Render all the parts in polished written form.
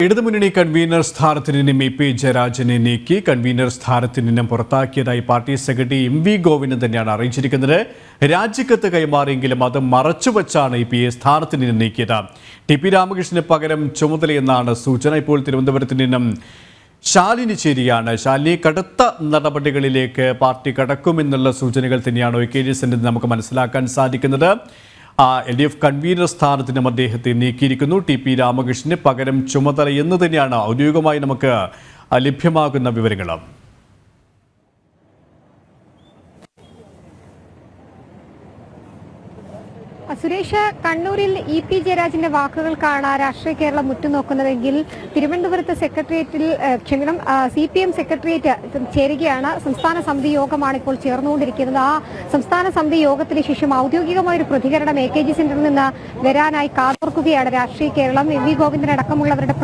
ഇടതുമുന്നണി കൺവീനർ സ്ഥാനത്ത് നിന്നും ഇ പി ജയരാജനെ നീക്കി കൺവീനർ സ്ഥാനത്ത് നിന്നും പുറത്താക്കിയതായി party secretary M V Govindan തന്നെയാണ് അറിയിച്ചിരിക്കുന്നത്. രാജിക്കത്ത് കൈമാറിയെങ്കിലും അത് മറച്ചുവെച്ചാണ് ഇ പിയെ സ്ഥാനത്ത് നിന്നും നീക്കിയത്. ടി പി രാമകൃഷ്ണന് പകരം ചുമതലയെന്നാണ് സൂചന. ഇപ്പോൾ തിരുവനന്തപുരത്ത് നിന്നും ശാലിനി ചേരിയാണ്. ശാലിനി, കടുത്ത നടപടികളിലേക്ക് പാർട്ടി കടക്കുമെന്നുള്ള സൂചനകൾ തന്നെയാണ് OKGS നമുക്ക് മനസ്സിലാക്കാൻ സാധിക്കുന്നത്. LDF കൺവീനർ സ്ഥാനത്തിനും അദ്ദേഹത്തെ നീക്കിയിരിക്കുന്നു. ടി പി രാമകൃഷ്ണന് പകരം ചുമതല എന്ന് തന്നെയാണ് ഔദ്യോഗികമായി നമുക്ക് ലഭ്യമാകുന്ന വിവരങ്ങൾ. സുരേഷ്, കണ്ണൂരിൽ ഇ പി ജയരാജന്റെ വാക്കുകൾക്കാണ് രാഷ്ട്രീയ കേരളം ഉറ്റുനോക്കുന്നതെങ്കിൽ തിരുവനന്തപുരത്ത് സെക്രട്ടേറിയറ്റിൽ CPM സെക്രട്ടേറിയറ്റ് ചേരുകയാണ്. സംസ്ഥാന സമിതി യോഗമാണ് ഇപ്പോൾ ചേർന്നുകൊണ്ടിരിക്കുന്നത്. ആ സംസ്ഥാന സമിതി യോഗത്തിന് ശേഷം ഔദ്യോഗികമായ ഒരു പ്രതികരണം AKG സെന്ററിൽ നിന്ന് വരാനായി കാതോർക്കുകയാണ് രാഷ്ട്രീയ കേരളം. എം വി ഗോവിന്ദൻ അടക്കമുള്ളവരുടെ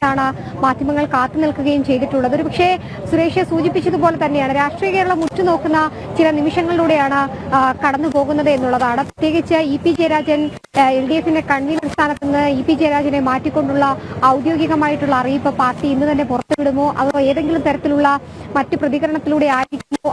ാണ് മാധ്യമങ്ങൾ കാത്തു നിൽക്കുകയും ചെയ്തിട്ടുള്ളത്. ഒരു പക്ഷേ സുരേഷ് സൂചിപ്പിച്ചതുപോലെ തന്നെയാണ് രാഷ്ട്രീയ കേരളം ഉറ്റുനോക്കുന്ന ചില നിമിഷങ്ങളിലൂടെയാണ് കടന്നു പോകുന്നത് എന്നുള്ളതാണ്. പ്രത്യേകിച്ച് ഇ പി ജയരാജൻ LDFന്റെ കൺവീനർ സ്ഥാനത്ത് നിന്ന് ഇ പി ജയരാജനെ മാറ്റിക്കൊണ്ടുള്ള ഔദ്യോഗികമായിട്ടുള്ള അറിയിപ്പ് പാർട്ടി ഇന്ന് തന്നെ പുറത്തുവിടുമോ, അതോ ഏതെങ്കിലും തരത്തിലുള്ള മറ്റു പ്രതികരണത്തിലൂടെ ആയിരിക്കുമോ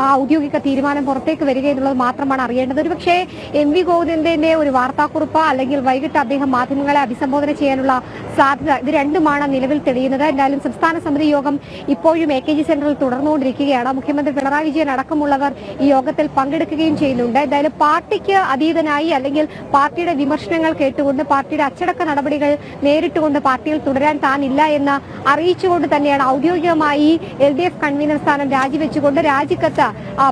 ആ ഔദ്യോഗിക തീരുമാനം പുറത്തേക്ക് വരിക എന്നുള്ളത് മാത്രമാണ് അറിയേണ്ടത്. ഒരു പക്ഷേ എം വി ഗോവിന്ദന്റെ ഒരു വാർത്താക്കുറിപ്പ് അല്ലെങ്കിൽ വൈകിട്ട് അദ്ദേഹം മാധ്യമങ്ങളെ അഭിസംബോധന ചെയ്യാനുള്ള സാധ്യത, ഇത് രണ്ടുമാണ് നിലവിൽ തെളിയുന്നത്. എന്തായാലും സംസ്ഥാന സമിതി യോഗം ഇപ്പോഴും AKG സെന്ററിൽ തുടർന്നുകൊണ്ടിരിക്കുകയാണ്. മുഖ്യമന്ത്രി പിണറായി വിജയൻ അടക്കമുള്ളവർ ഈ യോഗത്തിൽ പങ്കെടുക്കുകയും ചെയ്യുന്നുണ്ട്. എന്തായാലും പാർട്ടിക്ക് അതീതനായി അല്ലെങ്കിൽ പാർട്ടിയുടെ വിമർശനങ്ങൾ കേട്ടുകൊണ്ട് പാർട്ടിയുടെ അച്ചടക്ക നടപടികൾ നേരിട്ടുകൊണ്ട് പാർട്ടിയിൽ തുടരാൻ താനില്ല എന്ന് അറിയിച്ചുകൊണ്ട് തന്നെയാണ് ഔദ്യോഗികമായി LDF കൺവീനർ സ്ഥാനം രാജിവെച്ചുകൊണ്ട് രാജിക്കത്ത്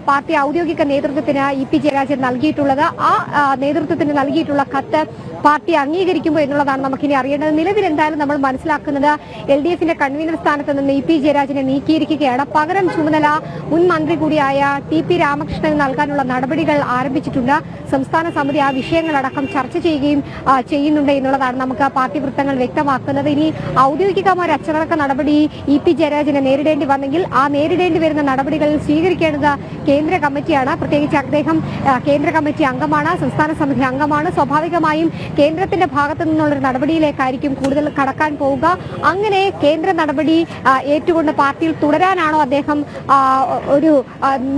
പാർട്ടി ഔദ്യോഗിക നേതൃത്വത്തിന് ഇ പി ജയരാജൻ നൽകിയിട്ടുള്ളത്. ആ നേതൃത്വത്തിന് നൽകിയിട്ടുള്ള കത്ത് പാർട്ടി അംഗീകരിക്കുമോ എന്നുള്ളതാണ് നമുക്കിനി അറിയേണ്ടത്. നിലവിൽ എന്തായാലും നമ്മൾ മനസ്സിലാക്കുന്നത് LDFന്റെ കൺവീനർ സ്ഥാനത്ത് നിന്ന് ഇ പി ജയരാജനെ നീക്കിയിരിക്കുകയാണ്. പകരം ചുമതല മുൻ മന്ത്രി കൂടിയായ ടി പി രാമകൃഷ്ണന് നൽകാനുള്ള നടപടികൾ ആരംഭിച്ചിട്ടുണ്ട്. സംസ്ഥാന സമിതി ആ വിഷയങ്ങളടക്കം ചർച്ച ചെയ്യുന്നുണ്ട് എന്നുള്ളതാണ് നമുക്ക് പാർട്ടി വൃത്തങ്ങൾ വ്യക്തമാക്കുന്നത്. ഇനി ഔദ്യോഗികമായ അച്ചടക്ക നടപടി ഇ പി ജയരാജനെ നേരിടേണ്ടി വന്നെങ്കിൽ ആ നേരിടേണ്ടി വരുന്ന നടപടികൾ സ്വീകരിക്കേണ്ടത് കേന്ദ്ര കമ്മിറ്റിയാണ്. പ്രത്യേകിച്ച് അദ്ദേഹം കേന്ദ്ര കമ്മിറ്റി അംഗമാണ്, സംസ്ഥാന സമിതി അംഗമാണ്. സ്വാഭാവികമായും കേന്ദ്രത്തിന്റെ ഭാഗത്തു നിന്നുള്ളൊരു നടപടിയിലേക്കായിരിക്കും കൂടുതൽ കടക്കാൻ പോവുക. അങ്ങനെ കേന്ദ്ര നടപടി ഏറ്റുകൊണ്ട് പാർട്ടിയിൽ തുടരാനാണോ അദ്ദേഹം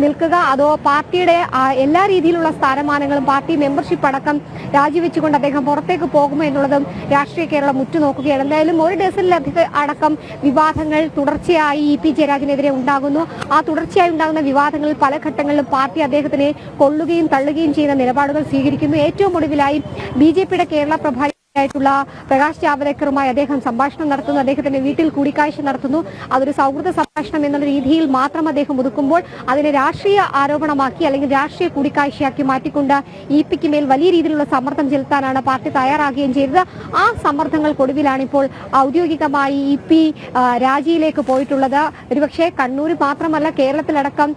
നിൽക്കുക, അതോ പാർട്ടിയുടെ എല്ലാ രീതിയിലുള്ള സ്ഥാനമാനങ്ങളും പാർട്ടി മെമ്പർഷിപ്പ് അടക്കം രാജിവെച്ചുകൊണ്ട് അദ്ദേഹം പുറത്തേക്ക് പോകുമോ എന്നുള്ളതും രാഷ്ട്രീയ കേരളം ഉറ്റുനോക്കുകയാണ്. എന്തായാലും ഒരു ഡസനിലധികം അടക്കം വിവാദങ്ങൾ തുടർച്ചയായി ഇ പി ജയരാജനെതിരെ ഉണ്ടാകുന്നു. ആ തുടർച്ചയായി ഉണ്ടാകുന്ന വിവാദങ്ങളിൽ പല ഘട്ടങ്ങളിലും പാർട്ടി അദ്ദേഹത്തിനെ കൊള്ളുകയും തള്ളുകയും ചെയ്യുന്ന നിലപാടുകൾ സ്വീകരിക്കുന്നു. ഏറ്റവും ഒടുവിലായി BJPയുടെ കേരള പ്രഭാരി ായിട്ടുള്ള പ്രകാശ് ജാവദേക്കറുമായി അദ്ദേഹം സംഭാഷണം നടത്തുന്നു, അദ്ദേഹത്തിന്റെ വീട്ടിൽ കൂടിക്കാഴ്ച നടത്തുന്നു. അതൊരു സൗഹൃദ സംഭാഷണം എന്നുള്ള രീതിയിൽ മാത്രം അദ്ദേഹം ഒതുക്കുമ്പോൾ അതിനെ രാഷ്ട്രീയ ആരോപണമാക്കി അല്ലെങ്കിൽ രാഷ്ട്രീയ കൂടിക്കാഴ്ചയാക്കി മാറ്റിക്കൊണ്ട് ഇ പിക്ക് മേൽ വലിയ രീതിയിലുള്ള സമ്മർദ്ദം ചെലുത്താനാണ് പാർട്ടി തയ്യാറാകുകയും ചെയ്തത്. ആ സമ്മർദ്ദങ്ങൾക്കൊടുവിലാണ് ഇപ്പോൾ ഔദ്യോഗികമായി ഇ പി രാജിയിലേക്ക് പോയിട്ടുള്ളത്. ഒരുപക്ഷെ കണ്ണൂർ മാത്രമല്ല കേരളത്തിലടക്കം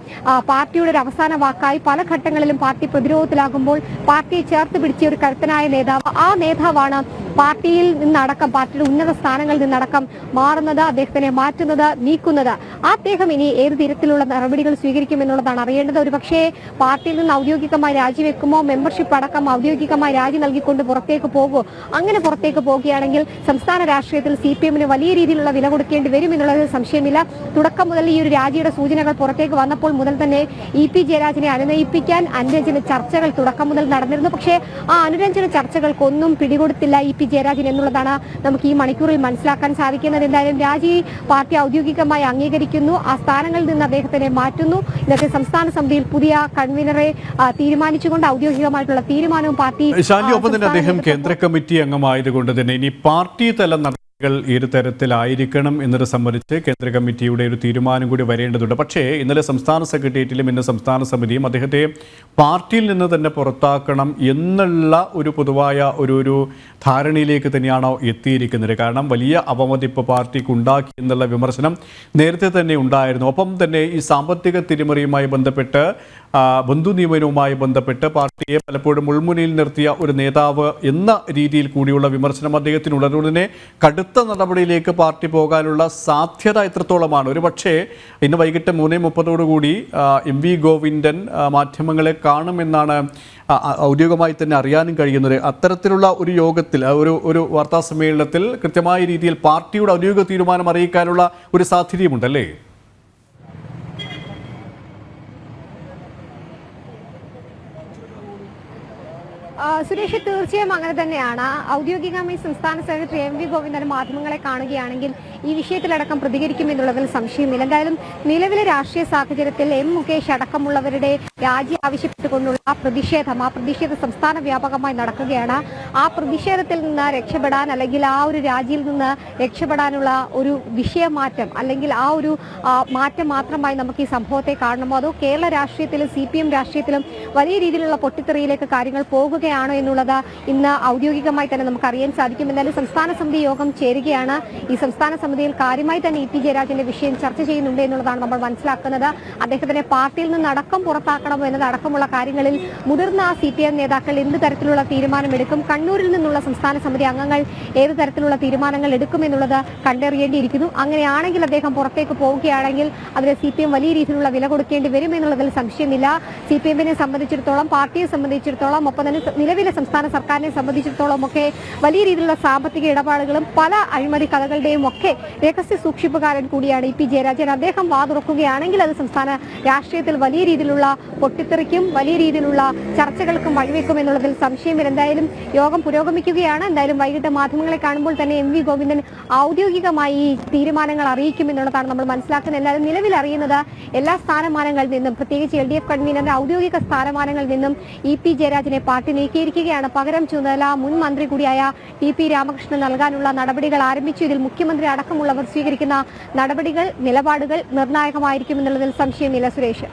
പാർട്ടിയുടെ ഒരു അവസാന വാക്കായി പല ഘട്ടങ്ങളിലും പാർട്ടി പ്രതിരോധത്തിലാകുമ്പോൾ പാർട്ടിയെ ചേർത്ത് പിടിച്ച ഒരു കരുത്തനായ നേതാവ്, ആ നേതാവാണ് പാർട്ടിയിൽ നിന്നടക്കം പാർട്ടിയുടെ ഉന്നത സ്ഥാനങ്ങളിൽ നിന്നടക്കം മാറുന്നത്, അദ്ദേഹത്തിനെ മാറ്റുന്നത്, നീക്കുന്നത്. അദ്ദേഹം ഇനി ഏത് തരത്തിലുള്ള നടപടികൾ സ്വീകരിക്കുമെന്നുള്ളതാണ് അറിയേണ്ടത്. ഒരു പക്ഷേ പാർട്ടിയിൽ നിന്ന് ഔദ്യോഗികമായി രാജിവെക്കുമോ, മെമ്പർഷിപ്പ് അടക്കം ഔദ്യോഗികമായി രാജി നൽകിക്കൊണ്ട് പുറത്തേക്ക് പോകുമോ? അങ്ങനെ പുറത്തേക്ക് പോകുകയാണെങ്കിൽ സംസ്ഥാന രാഷ്ട്രീയത്തിൽ CPMന് വലിയ രീതിയിലുള്ള വില കൊടുക്കേണ്ടി വരും എന്നുള്ളത് സംശയമില്ല. തുടക്കം മുതൽ ഈ ഒരു രാജിയുടെ സൂചനകൾ പുറത്തേക്ക് വന്നപ്പോൾ മുതൽ തന്നെ ഇ പി ജയരാജനെ അനുനയിപ്പിക്കാൻ അനുരഞ്ജന ചർച്ചകൾ തുടക്കം മുതൽ നടന്നിരുന്നു. പക്ഷേ ആ അനുരഞ്ജന ചർച്ചകൾക്കൊന്നും പിടികൊടുത്തില്ല ഇ പി ജയരാജൻ എന്നുള്ളതാണ് നമുക്ക് ഈ മണിക്കൂറിൽ മനസ്സിലാക്കാൻ സാധിക്കുന്നത്. എന്തായാലും രാജി പാർട്ടി ഔദ്യോഗികമായി അംഗീകരിക്കുന്നു, ആ സ്ഥാനങ്ങളിൽ നിന്ന് അദ്ദേഹത്തിനെ മാറ്റുന്നു. ഇന്നത്തെ സംസ്ഥാന സമിതിയിൽ പുതിയ കൺവീനറെ തീരുമാനിച്ചുകൊണ്ട് ഔദ്യോഗികമായിട്ടുള്ള തീരുമാനവും പാർട്ടി. ഒപ്പം തന്നെ അദ്ദേഹം കേന്ദ്ര കമ്മിറ്റി അംഗമായതുകൊണ്ട് തന്നെ ഇനി പാർട്ടി തല ഏത് തരത്തിലായിരിക്കണം എന്നത് സംബന്ധിച്ച് കേന്ദ്ര കമ്മിറ്റിയുടെ ഒരു തീരുമാനം കൂടി വരേണ്ടതുണ്ട്. പക്ഷേ ഇന്നലെ സംസ്ഥാന സെക്രട്ടേറിയറ്റിലും ഇന്ന് സംസ്ഥാന സമിതിയും അദ്ദേഹത്തെ പാർട്ടിയിൽ നിന്ന് തന്നെ പുറത്താക്കണം എന്നുള്ള ഒരു പൊതുവായ ഒരു ധാരണയിലേക്ക് തന്നെയാണോ എത്തിയിരിക്കുന്നത്? കാരണം വലിയ അവമതിപ്പ് പാർട്ടിക്ക് ഉണ്ടാക്കി എന്നുള്ള വിമർശനം നേരത്തെ തന്നെ ഉണ്ടായിരുന്നു. ഒപ്പം തന്നെ ഈ സാമ്പത്തിക തിരിമറിയുമായി ബന്ധപ്പെട്ട് ബന്ധു നിയമനവുമായി ബന്ധപ്പെട്ട് പാർട്ടിയെ പലപ്പോഴും മുൾമുനയിൽ നിർത്തിയ ഒരു നേതാവ് എന്ന രീതിയിൽ കൂടിയുള്ള വിമർശനം അദ്ദേഹത്തിനുള്ളതുകൊണ്ട് തന്നെ കടുത്ത അടുത്ത നടപടിയിലേക്ക് പാർട്ടി പോകാനുള്ള സാധ്യത എത്രത്തോളമാണ്? ഒരുപക്ഷേ ഇന്ന് വൈകിട്ട് 3:30 MV ഗോവിന്ദൻ മാധ്യമങ്ങളെ കാണുമെന്നാണ് ഔദ്യോഗികമായി തന്നെ അറിയാനും കഴിയുന്നത്. അത്തരത്തിലുള്ള ഒരു യോഗത്തിൽ, ഒരു വാർത്താ സമ്മേളനത്തിൽ കൃത്യമായ രീതിയിൽ പാർട്ടിയുടെ ഔദ്യോഗിക തീരുമാനം അറിയിക്കാനുള്ള ഒരു സാധ്യതയുമുണ്ടല്ലേ? സുരേഷ്, തീർച്ചയായും അങ്ങനെ തന്നെയാണ്. ഔദ്യോഗികമായി സംസ്ഥാന സെക്രട്ടറി MV ഗോവിന്ദൻ മാധ്യമങ്ങളെ കാണുകയാണെങ്കിൽ ഈ വിഷയത്തിലടക്കം പ്രതികരിക്കുമെന്നുള്ളതിൽ സംശയമില്ല. എന്തായാലും നിലവിലെ രാഷ്ട്രീയ സാഹചര്യത്തിൽ മുകേഷ് അടക്കമുള്ളവരുടെ രാജി ആവശ്യപ്പെട്ടുകൊണ്ടുള്ള ആ പ്രതിഷേധം സംസ്ഥാന വ്യാപകമായി നടക്കുകയാണ്. ആ പ്രതിഷേധത്തിൽ നിന്ന് രക്ഷപ്പെടാൻ, അല്ലെങ്കിൽ ആ ഒരു രാജിയിൽ നിന്ന് രക്ഷപ്പെടാനുള്ള ഒരു വിഷയമാറ്റം, അല്ലെങ്കിൽ ആ ഒരു മാറ്റം മാത്രമായി നമുക്ക് ഈ സംഭവത്തെ കാണണമോ, അതോ കേരള രാഷ്ട്രീയത്തിലും CPM രാഷ്ട്രീയത്തിലും വലിയ രീതിയിലുള്ള പൊട്ടിത്തെറിയിലേക്ക് കാര്യങ്ങൾ പോകുകയാണോ എന്നുള്ളത് ഇന്ന് ഔദ്യോഗികമായി തന്നെ നമുക്ക് അറിയാൻ സാധിക്കും. എന്നാലും സംസ്ഥാന സമിതി യോഗം ചേരുകയാണ്. ഈ സംസ്ഥാന സമിതിയിൽ കാര്യമായി തന്നെ EP ജയരാജന്റെ വിഷയം ചർച്ച ചെയ്യുന്നുണ്ട് എന്നുള്ളതാണ് നമ്മൾ മനസ്സിലാക്കുന്നത്. അദ്ദേഹത്തിനെ പാർട്ടിയിൽ നിന്ന് അടക്കം പുറത്താക്കണമോ എന്നതടക്കമുള്ള കാര്യങ്ങളിൽ മുതിർന്ന CPM നേതാക്കൾ എന്ത് തരത്തിലുള്ള തീരുമാനമെടുക്കും, കണ്ണൂരിൽ നിന്നുള്ള സംസ്ഥാന സമിതി അംഗങ്ങൾ ഏത് തരത്തിലുള്ള തീരുമാനങ്ങൾ എടുക്കുമെന്നുള്ളത് കണ്ടറിയേണ്ടിയിരിക്കുന്നു. അങ്ങനെയാണെങ്കിൽ അദ്ദേഹം പുറത്തേക്ക് പോവുകയാണെങ്കിൽ അതിന് CPM വലിയ രീതിയിലുള്ള വില കൊടുക്കേണ്ടി വരും എന്നുള്ളതിൽ സംശയമില്ല. CPM-നെ സംബന്ധിച്ചിടത്തോളം, പാർട്ടിയെ സംബന്ധിച്ചിടത്തോളം, ഒപ്പം തന്നെ നിലവിലെ സംസ്ഥാന സർക്കാരിനെ സംബന്ധിച്ചിടത്തോളം ഒക്കെ വലിയ രീതിയിലുള്ള സാമ്പത്തിക ഇടപാടുകളും പല അഴിമതി കഥകളുടെയും ഒക്കെ രഹസ്യ സൂക്ഷിപ്പുകാരൻ കൂടിയാണ് EP ജയരാജൻ. അദ്ദേഹം വാതുറക്കുകയാണെങ്കിൽ അത് സംസ്ഥാന രാഷ്ട്രീയത്തിൽ വലിയ രീതിയിലുള്ള പൊട്ടിത്തെറിക്കും, വലിയ രീതിയിലുള്ള ചർച്ചകൾക്കും വഴിവെക്കും എന്നുള്ളതിൽ സംശയമില്ല. എന്തായാലും യോഗം പുരോഗമിക്കുകയാണ്. എന്തായാലും വൈകിട്ട് മാധ്യമങ്ങളെ കാണുമ്പോൾ തന്നെ MV ഗോവിന്ദൻ ഔദ്യോഗികമായി തീരുമാനങ്ങൾ അറിയിക്കുമെന്നുള്ളതാണ് നമ്മൾ മനസ്സിലാക്കുന്നത്. എല്ലാവരും നിലവിൽ അറിയുന്നത് എല്ലാ സ്ഥാനമാനങ്ങളിൽ നിന്നും, പ്രത്യേകിച്ച് LDF കൺവീനറിന്റെ ഔദ്യോഗിക സ്ഥാനമാനങ്ങളിൽ നിന്നും EP ജയരാജനെ പാർട്ടി നീക്കിയിരിക്കുകയാണ്. പകരം ചുമതല മുൻ മന്ത്രി കൂടിയായ TP രാമകൃഷ്ണൻ നൽകാനുള്ള നടപടികൾ ആരംഭിച്ചു. ഇതിൽ മുഖ്യമന്ത്രി അടക്കമുള്ളവർ സ്വീകരിക്കുന്ന നടപടികൾ, നിലപാടുകൾ നിർണായകമായിരിക്കുമെന്നുള്ളതിൽ സംശയമില്ല. സുരേഷ്.